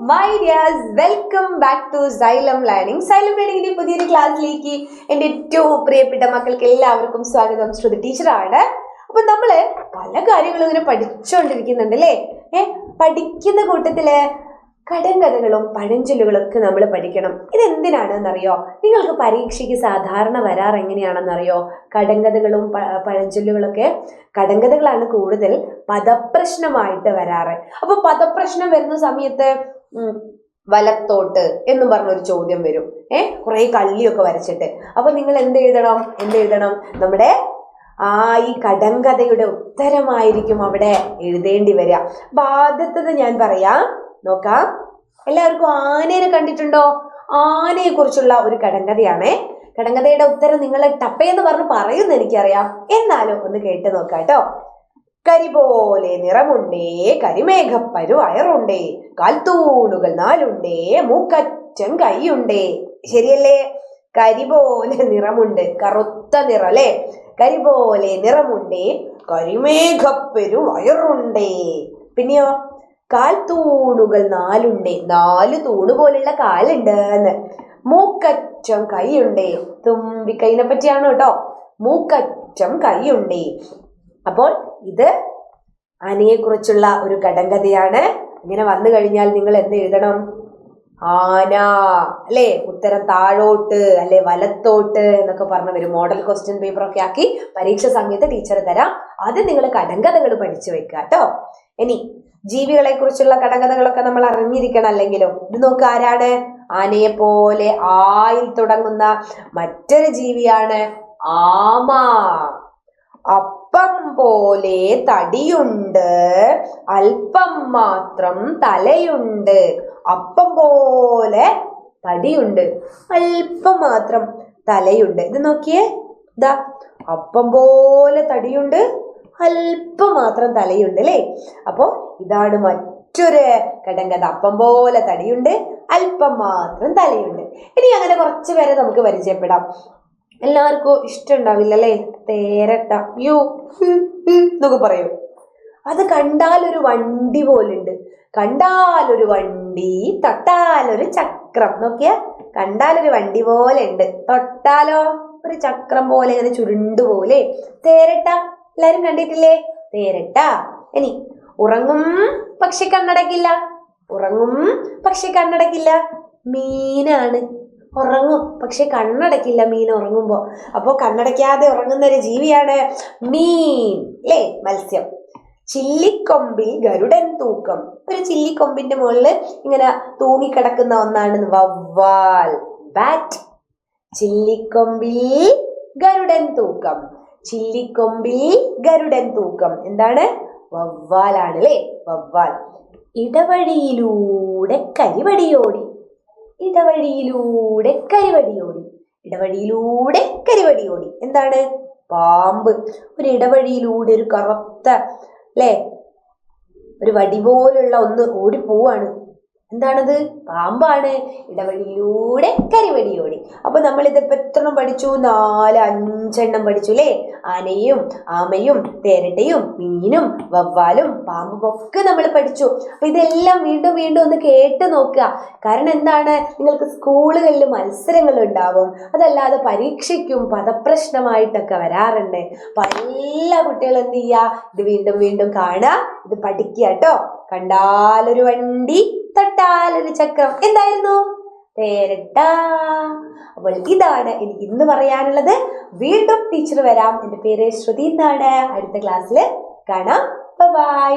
My dears, welcome back to Xylem learning. Xylem ലേണിംഗിന്റെ പുതിയൊരു ക്ലാസ്സിലേക്ക് എൻ്റെ ഏറ്റവും പ്രിയപ്പെട്ട മക്കൾക്ക് എല്ലാവർക്കും സ്വാഗതം. ശ്രുതി ടീച്ചറാണ്. അപ്പൊ നമ്മള് പല കാര്യങ്ങളും ഇങ്ങനെ പഠിച്ചുകൊണ്ടിരിക്കുന്നുണ്ട് അല്ലേ? പഠിക്കുന്ന കൂട്ടത്തില് കടങ്കഥകളും പഴഞ്ചൊല്ലുകളും ഒക്കെ നമ്മൾ പഠിക്കണം. ഇതെന്തിനാണെന്നറിയോ? നിങ്ങൾക്ക് പരീക്ഷയ്ക്ക് സാധാരണ വരാറ് എങ്ങനെയാണെന്നറിയോ? കടങ്കഥകളും പഴഞ്ചൊല്ലുകളൊക്കെ, കടങ്കഥകളാണ് കൂടുതൽ പദപ്രശ്നമായിട്ട് വരാറ്. അപ്പൊ പദപ്രശ്നം വരുന്ന സമയത്ത് വലത്തോട്ട് എന്നും പറഞ്ഞൊരു ചോദ്യം വരും. കുറെ കള്ളിയൊക്കെ വരച്ചിട്ട്. അപ്പൊ നിങ്ങൾ എന്തെഴുതണം? നമ്മുടെ ഈ കടങ്കഥയുടെ ഉത്തരമായിരിക്കും അവിടെ എഴുതേണ്ടി വരിക. അപ്പൊ ആദ്യത്തത് ഞാൻ പറയാം, നോക്കാം. എല്ലാവർക്കും ആനേനെ കണ്ടിട്ടുണ്ടോ? ആനയെ കുറിച്ചുള്ള ഒരു കടങ്കഥയാണേ. കടങ്കഥയുടെ ഉത്തരം നിങ്ങൾ ടപ്പയെന്ന് പറഞ്ഞ് പറയുന്ന എനിക്കറിയാം, എന്നാലും ഒന്ന് കേട്ട് നോക്കാം കേട്ടോ. കരി പോലെ നിറമുണ്ടേ, കരിമേഘപ്പരു അയറുണ്ടേ, കാൽത്തൂണുകൾ നാലുണ്ടേ, മൂക്കറ്റം കൈയുണ്ടേ. ശരിയല്ലേ? കരി പോലെ നിറമുണ്ട്, കറുത്ത നിറം അല്ലേ? കരി പോലെ നിറമുണ്ടേ, കരിമേഘപ്പരു അയറുണ്ടേ. പിന്നെയോ കാൽത്തൂണുകൾ നാലുണ്ടേ, 4 തൂണ് പോലുള്ള കാലുണ്ട് എന്ന്. മൂക്കറ്റം കൈയുണ്ടേ, തുമ്പിക്കൈനെ പറ്റിയാണ് കേട്ടോ. മൂക്കറ്റം കൈയുണ്ടേ. അപ്പോൾ ഇത് ആനയെ കുറിച്ചുള്ള ഒരു കടങ്കഥയാണ്. ഇങ്ങനെ വന്നു കഴിഞ്ഞാൽ നിങ്ങൾ എന്ത് എഴുതണം? ആന അല്ലേ? ഉത്തരം താഴോട്ട് അല്ലെ വലത്തോട്ട് എന്നൊക്കെ പറഞ്ഞു വരും. മോഡൽ ക്വസ്റ്റ്യൻ പേപ്പർ ഒക്കെ ആക്കി പരീക്ഷ സമയത്ത് ടീച്ചർ തരാം. അത് നിങ്ങൾ കടങ്കഥകൾ പഠിച്ചു വെക്കുക കേട്ടോ. ഇനി ജീവികളെ കുറിച്ചുള്ള കടങ്കഥകളൊക്കെ നമ്മൾ അറിഞ്ഞിരിക്കണം. അല്ലെങ്കിലും ഇത് നോക്ക്, ആരാണ്? ആനയെ പോലെ ആയിൽ തുടങ്ങുന്ന മറ്റൊരു ജീവിയാണ് ആമ. അപ്പം പോലെ തടിയുണ്ട്, അല്പം മാത്രം തലയുണ്ട്. അപ്പം പോലെ തടിയുണ്ട്, അല്പം മാത്രം തലയുണ്ട്. ഇത് നോക്കിയേ, ഇതാ അപ്പം പോലെ തടിയുണ്ട്, അല്പം മാത്രം തലയുണ്ട് അല്ലേ? അപ്പോ ഇതാണ് മറ്റൊരു കടങ്കഥ. അപ്പം പോലെ തടിയുണ്ട്, അല്പം മാത്രം തലയുണ്ട്. ഇനി അങ്ങനെ കുറച്ച് പേരെ നമുക്ക് പരിചയപ്പെടാം. എല്ലാവർക്കും ഇഷ്ടമുണ്ടാവില്ല അല്ലേ? തേരട്ട, യു എന്നൊക്കെ പറയും. അത് കണ്ടാലൊരു വണ്ടി പോലുണ്ട്. കണ്ടാലൊരു വണ്ടി, തൊട്ടാലൊരു ചക്രം. നോക്കിയാ, കണ്ടാലൊരു വണ്ടി പോലെ ഉണ്ട്, തൊട്ടാലോ ഒരു ചക്രം പോലെ ഇങ്ങനെ ചുരുണ്ടു പോലെ. തേരട്ട എല്ലാരും കണ്ടിട്ടില്ലേ? തേരട്ട. ഇനി ഉറങ്ങും പക്ഷെ കണ്ണടക്കില്ല. ഉറങ്ങും പക്ഷെ കണ്ണടക്കില്ല, മീനാണ്. ഉറങ്ങും പക്ഷെ കണ്ണടക്കില്ല മീൻ ഉറങ്ങുമ്പോ. അപ്പോ കണ്ണടക്കാതെ ഉറങ്ങുന്ന ഒരു ജീവിയാണ് മീൻ അല്ലേ? മത്സ്യം. ചില്ലിക്കൊമ്പിൽ ഗരുഡൻ തൂക്കം. ഒരു ചില്ലിക്കൊമ്പിന്റെ മുകളിൽ ഇങ്ങനെ തൂങ്ങിക്കിടക്കുന്ന ഒന്നാണ് വവ്വാൽ, ബാറ്റ്. ചില്ലിക്കൊമ്പിൽ ഗരുഡൻ തൂക്കം. ചില്ലിക്കൊമ്പിൽ ഗരുഡൻ തൂക്കം എന്താണ്? വവ്വാലാണ് അല്ലേ? വവ്വാൽ. ഇടവഴിയിലൂടെ കരിവടിയോടി. ഇടവഴിയിലൂടെ കരിവടിയോടി. ഇടവഴിയിലൂടെ കരിവടിയോടി എന്താണ്? പാമ്പ്. ഒരു ഇടവഴിയിലൂടെ ഒരു കറുത്ത അല്ലേ, ഒരു വടി പോലുള്ള ഒന്ന് ഓടിപ്പോവാണ്. എന്താണത്? പാമ്പാണ്. ഇടവഴിയിലൂടെ കരിവടിയോടി. അപ്പൊ നമ്മൾ ഇതിപ്പോ എത്രണ്ണം പഠിച്ചു? 4-5 പഠിച്ചു അല്ലേ? ആനയും ആമയും തേരട്ടയും മീനും വവ്വാലും പാമ്പും ഒക്കെ നമ്മൾ പഠിച്ചു. അപ്പൊ ഇതെല്ലാം വീണ്ടും വീണ്ടും ഒന്ന് കേട്ട് നോക്കുക. കാരണം എന്താണ്? നിങ്ങൾക്ക് സ്കൂളുകളിൽ മത്സരങ്ങൾ ഉണ്ടാവും, അതല്ലാതെ പരീക്ഷയ്ക്കും പദപ്രശ്നമായിട്ടൊക്കെ വരാറുണ്ട്. അപ്പൊ എല്ലാ കുട്ടികളും എന്ത് ചെയ്യുക? ഇത് വീണ്ടും വീണ്ടും കാണുക, ഇത് പഠിക്കുക കേട്ടോ. കണ്ടാലൊരു വണ്ടി, തൊട്ടാലൊരു ചക്രം. എന്തായിരുന്നു? തേരട്ട. അപ്പോൾ ഇതാണ് എനിക്ക് ഇന്ന് പറയാനുള്ളത്. വീണ്ടും ടീച്ചർ വരാം. എൻ്റെ പേര് ശ്രുതി എന്നാണ്. അടുത്ത ക്ലാസ്സിൽ കാണാം. ബൈ.